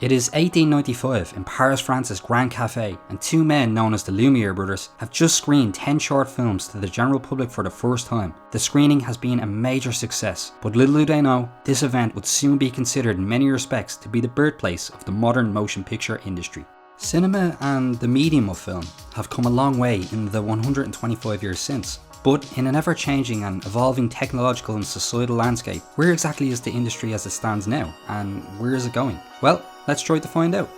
It is 1895 in Paris, France's Grand Café, and two men known as the Lumiere brothers have just screened 10 short films to the general public for the first time. The screening has been a major success, but little do they know, this event would soon be considered in many respects to be the birthplace of the modern motion picture industry. Cinema and the medium of film have come a long way in the 125 years since. But in an ever-changing and evolving technological and societal landscape, where exactly is the industry as it stands now, and where is it going? Well, let's try to find out.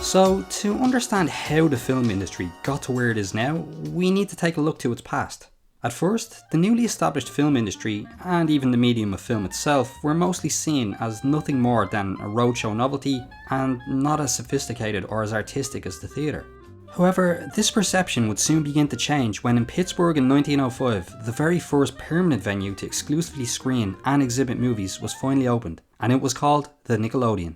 So, to understand how the film industry got to where it is now, we need to take a look to its past. At first, the newly established film industry, and even the medium of film itself, were mostly seen as nothing more than a roadshow novelty, and not as sophisticated or as artistic as the theatre. However, this perception would soon begin to change when in Pittsburgh in 1905, the very first permanent venue to exclusively screen and exhibit movies was finally opened, and it was called the Nickelodeon.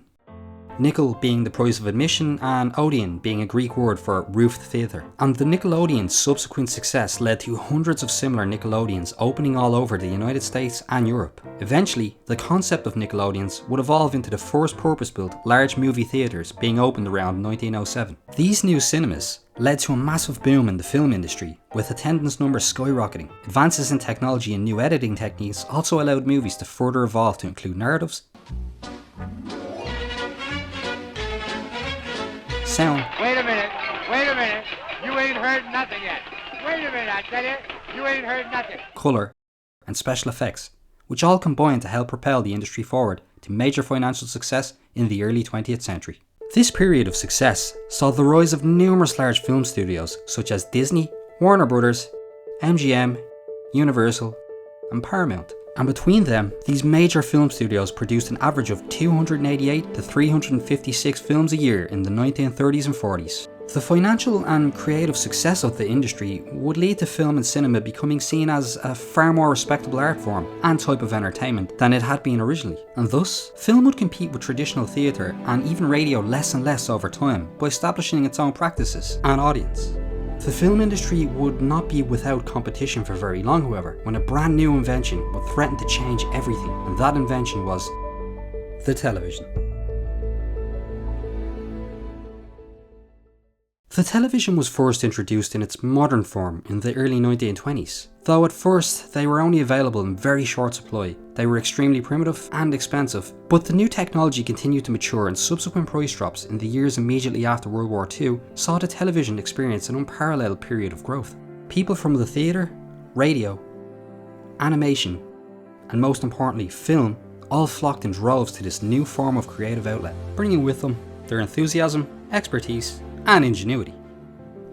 Nickel being the price of admission and Odeon being a Greek word for roofed theatre. And the Nickelodeon's subsequent success led to hundreds of similar Nickelodeons opening all over the United States and Europe. Eventually, the concept of Nickelodeons would evolve into the first purpose-built large movie theatres being opened around 1907. These new cinemas led to a massive boom in the film industry, with attendance numbers skyrocketing. Advances in technology and new editing techniques also allowed movies to further evolve to include narratives, sound. Wait a minute. You ain't heard nothing yet. Wait a minute, I tell you ain't heard nothing. Colour, and special effects, which all combined to help propel the industry forward to major financial success in the early 20th century. This period of success saw the rise of numerous large film studios such as Disney, Warner Brothers, MGM, Universal, and Paramount. And between them, these major film studios produced an average of 288 to 356 films a year in the 1930s and 40s. The financial and creative success of the industry would lead to film and cinema becoming seen as a far more respectable art form and type of entertainment than it had been originally. And thus, film would compete with traditional theatre and even radio less and less over time by establishing its own practices and audience. The film industry would not be without competition for very long, however, when a brand new invention would threaten to change everything, and that invention was the television. The television was first introduced in its modern form in the early 1920s. Though at first they were only available in very short supply, they were extremely primitive and expensive. But the new technology continued to mature, and subsequent price drops in the years immediately after World War II saw the television experience an unparalleled period of growth. People from the theatre, radio, animation, and most importantly film, all flocked in droves to this new form of creative outlet, bringing with them their enthusiasm, expertise, and ingenuity.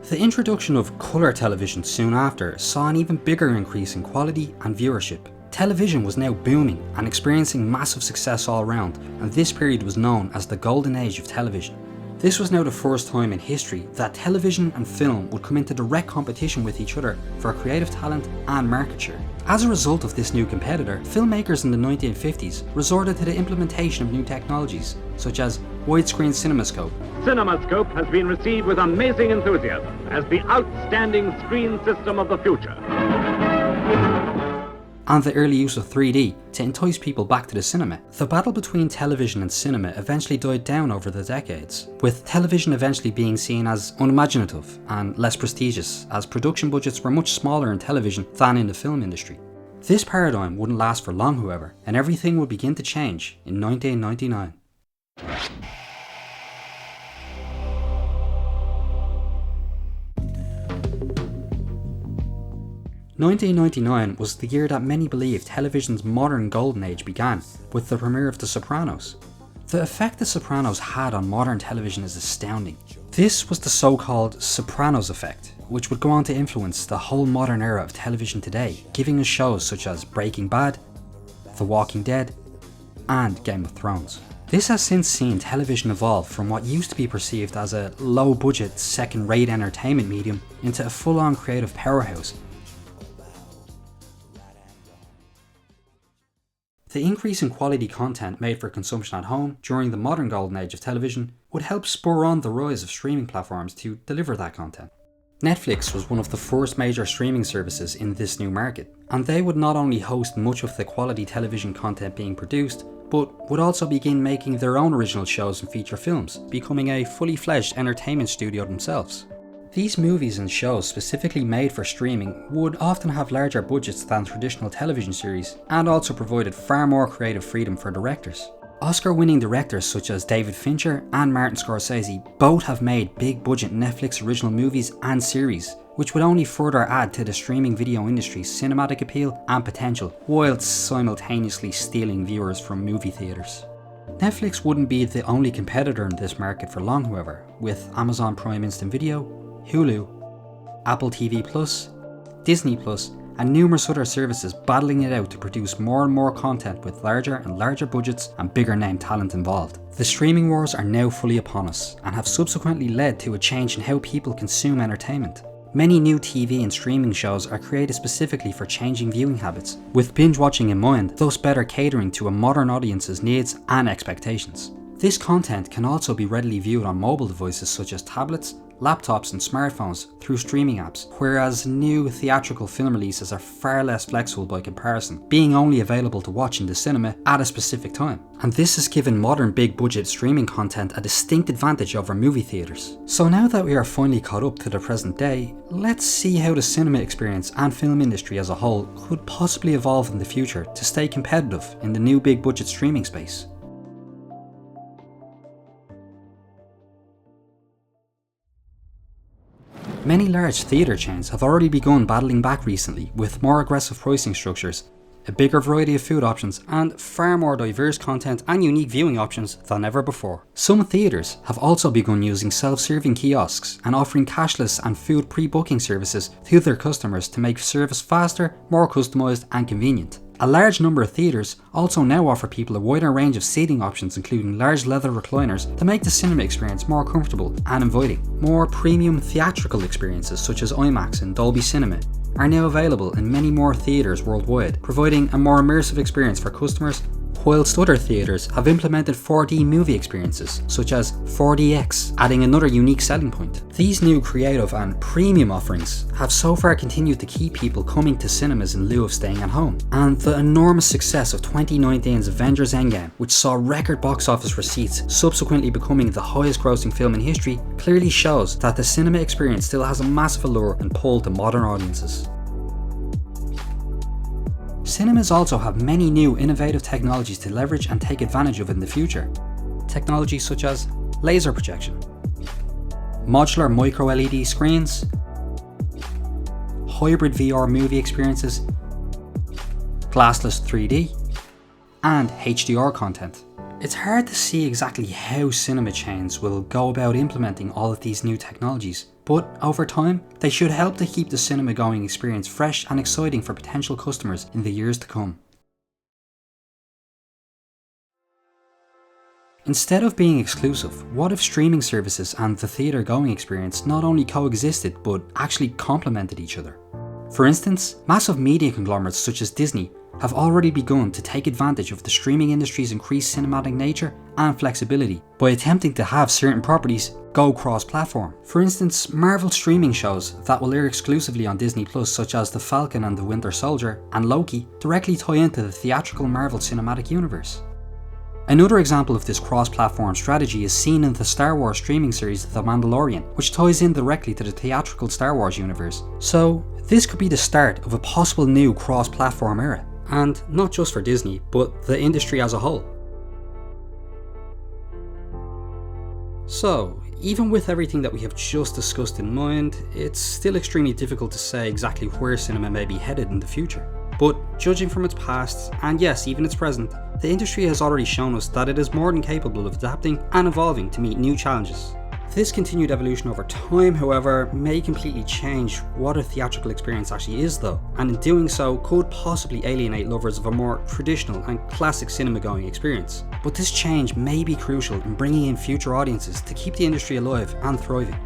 The introduction of colour television soon after saw an even bigger increase in quality and viewership. Television was now booming and experiencing massive success all around, and this period was known as the golden age of television. This was now the first time in history that television and film would come into direct competition with each other for creative talent and market share. As a result of this new competitor, filmmakers in the 1950s resorted to the implementation of new technologies, such as widescreen cinemascope. CinemaScope has been received with amazing enthusiasm as the outstanding screen system of the future. And the early use of 3D to entice people back to the cinema. The battle between television and cinema eventually died down over the decades, with television eventually being seen as unimaginative and less prestigious, as production budgets were much smaller in television than in the film industry. This paradigm wouldn't last for long, however, and everything would begin to change in 1999. 1999 was the year that many believe television's modern golden age began, with the premiere of The Sopranos. The effect The Sopranos had on modern television is astounding. This was the so-called Sopranos effect, which would go on to influence the whole modern era of television today, giving us shows such as Breaking Bad, The Walking Dead, and Game of Thrones. This has since seen television evolve from what used to be perceived as a low-budget, second-rate entertainment medium into a full-on creative powerhouse. The increase in quality content made for consumption at home during the modern golden age of television would help spur on the rise of streaming platforms to deliver that content. Netflix was one of the first major streaming services in this new market, and they would not only host much of the quality television content being produced, but would also begin making their own original shows and feature films, becoming a fully fledged entertainment studio themselves. These movies and shows specifically made for streaming would often have larger budgets than traditional television series, and also provided far more creative freedom for directors. Oscar-winning directors such as David Fincher and Martin Scorsese both have made big-budget Netflix original movies and series, which would only further add to the streaming video industry's cinematic appeal and potential, whilst simultaneously stealing viewers from movie theatres. Netflix wouldn't be the only competitor in this market for long, however, with Amazon Prime Instant Video, Hulu, Apple TV+, Disney+, and numerous other services battling it out to produce more and more content with larger and larger budgets and bigger name talent involved. The streaming wars are now fully upon us, and have subsequently led to a change in how people consume entertainment. Many new TV and streaming shows are created specifically for changing viewing habits, with binge watching in mind, thus better catering to a modern audience's needs and expectations. This content can also be readily viewed on mobile devices such as tablets, laptops and smartphones through streaming apps, whereas new theatrical film releases are far less flexible by comparison, being only available to watch in the cinema at a specific time. And this has given modern big budget streaming content a distinct advantage over movie theatres. So now that we are finally caught up to the present day, let's see how the cinema experience and film industry as a whole could possibly evolve in the future to stay competitive in the new big budget streaming space. Many large theatre chains have already begun battling back recently with more aggressive pricing structures, a bigger variety of food options, and far more diverse content and unique viewing options than ever before. Some theatres have also begun using self-serving kiosks and offering cashless and food pre-booking services to their customers to make service faster, more customised and convenient. A large number of theatres also now offer people a wider range of seating options, including large leather recliners, to make the cinema experience more comfortable and inviting. More premium theatrical experiences such as IMAX and Dolby Cinema are now available in many more theatres worldwide, providing a more immersive experience for customers, whilst other theatres have implemented 4D movie experiences, such as 4DX, adding another unique selling point. These new creative and premium offerings have so far continued to keep people coming to cinemas in lieu of staying at home, and the enormous success of 2019's Avengers Endgame, which saw record box office receipts subsequently becoming the highest grossing film in history, clearly shows that the cinema experience still has a massive allure and pull to modern audiences. Cinemas also have many new innovative technologies to leverage and take advantage of in the future. Technologies such as laser projection, modular micro LED screens, hybrid VR movie experiences, glassless 3D, and HDR content. It's hard to see exactly how cinema chains will go about implementing all of these new technologies, but over time, they should help to keep the cinema going experience fresh and exciting for potential customers in the years to come. Instead of being exclusive, what if streaming services and the theatre going experience not only coexisted but actually complemented each other? For instance, massive media conglomerates such as Disney have already begun to take advantage of the streaming industry's increased cinematic nature and flexibility by attempting to have certain properties go cross-platform. For instance, Marvel streaming shows that will air exclusively on Disney+, such as The Falcon and the Winter Soldier and Loki, directly tie into the theatrical Marvel Cinematic Universe. Another example of this cross-platform strategy is seen in the Star Wars streaming series The Mandalorian, which ties in directly to the theatrical Star Wars universe. So, this could be the start of a possible new cross-platform era. And not just for Disney, but the industry as a whole. So, even with everything that we have just discussed in mind, it's still extremely difficult to say exactly where cinema may be headed in the future. But judging from its past, and yes, even its present, the industry has already shown us that it is more than capable of adapting and evolving to meet new challenges. This continued evolution over time, however, may completely change what a theatrical experience actually is though, and in doing so could possibly alienate lovers of a more traditional and classic cinema-going experience. But this change may be crucial in bringing in future audiences to keep the industry alive and thriving.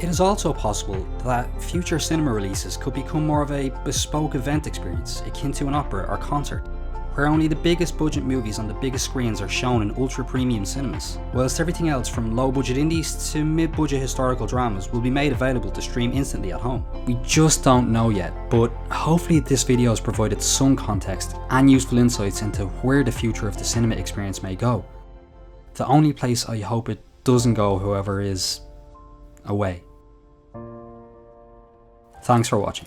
It is also possible that future cinema releases could become more of a bespoke event experience, akin to an opera or concert, where only the biggest budget movies on the biggest screens are shown in ultra premium cinemas, whilst everything else from low budget indies to mid budget historical dramas will be made available to stream instantly at home. We just don't know yet, but hopefully this video has provided some context and useful insights into where the future of the cinema experience may go. The only place I hope it doesn't go, however, is away. Thanks for watching.